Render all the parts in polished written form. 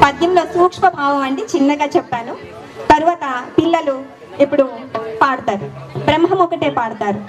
పద్యంలో సూక్ష్మ భావం అంటే చిన్నగా చెప్పాను. తరువాత పిల్లలు ఇప్పుడు పాడతారు, బ్రహ్మం ఒకటే పాడతారు.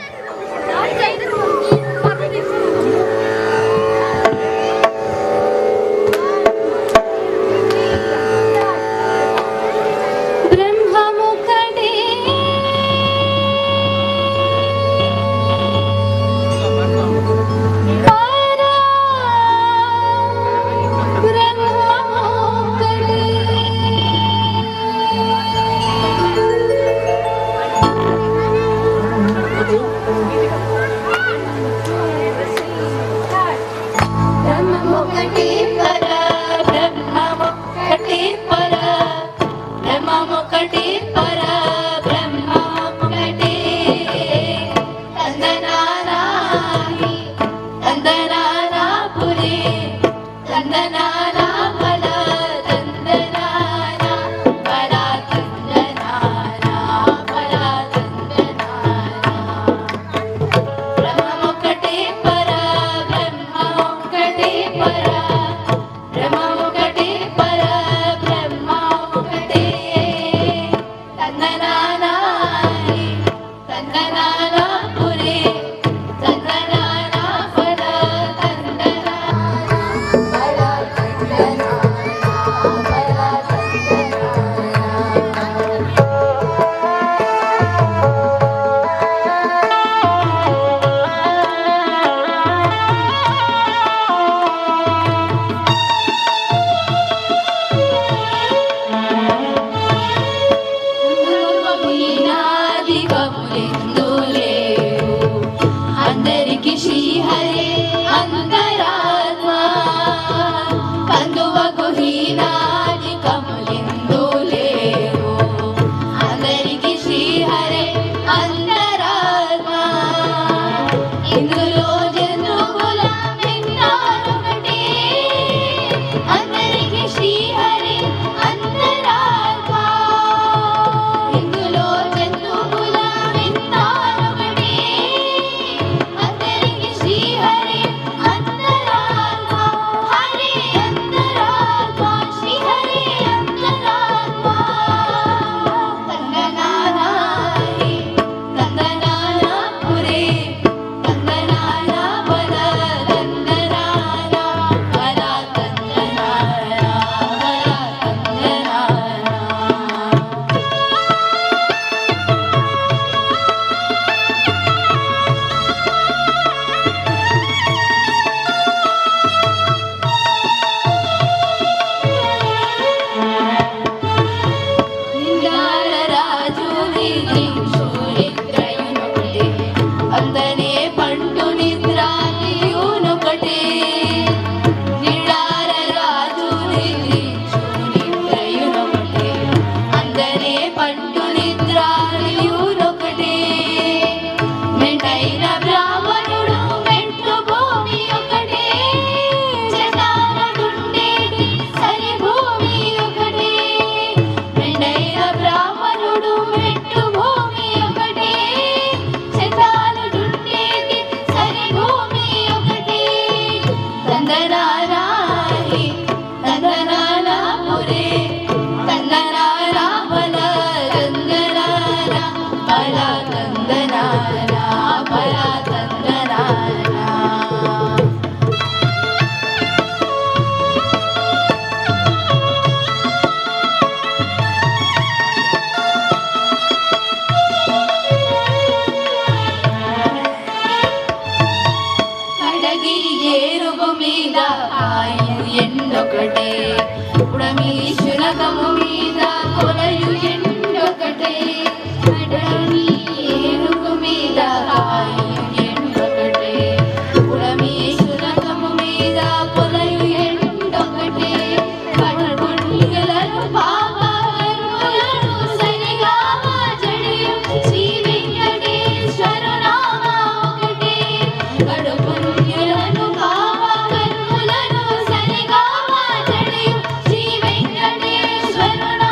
శ్రీ వెంకటేశ్వరునా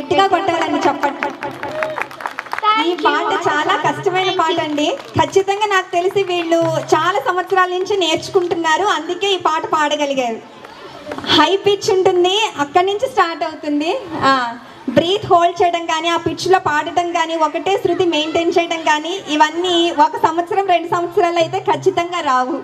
గట్టిగా కొట్టాలని చెప్పండి. ఈ పాట చాలా కష్టమైన పాట అండి. ఖచ్చితంగా నాకు తెలిసి వీళ్ళు చాలా సంవత్సరాల నుంచి నేర్చుకుంటున్నారు, అందుకే ఈ పాట పాడగలిగారు. హై పిచ్ ఉంటుంది, అక్కడి నుంచి స్టార్ట్ అవుతుంది. బ్రీత్ హోల్డ్ చేయడం కానీ, ఆ పిచ్లో పాడటం కానీ, ఒకటే శృతి మెయింటైన్ చేయడం కానీ, ఇవన్నీ 1 సంవత్సరం 2 సంవత్సరాలు అయితే ఖచ్చితంగా రావు.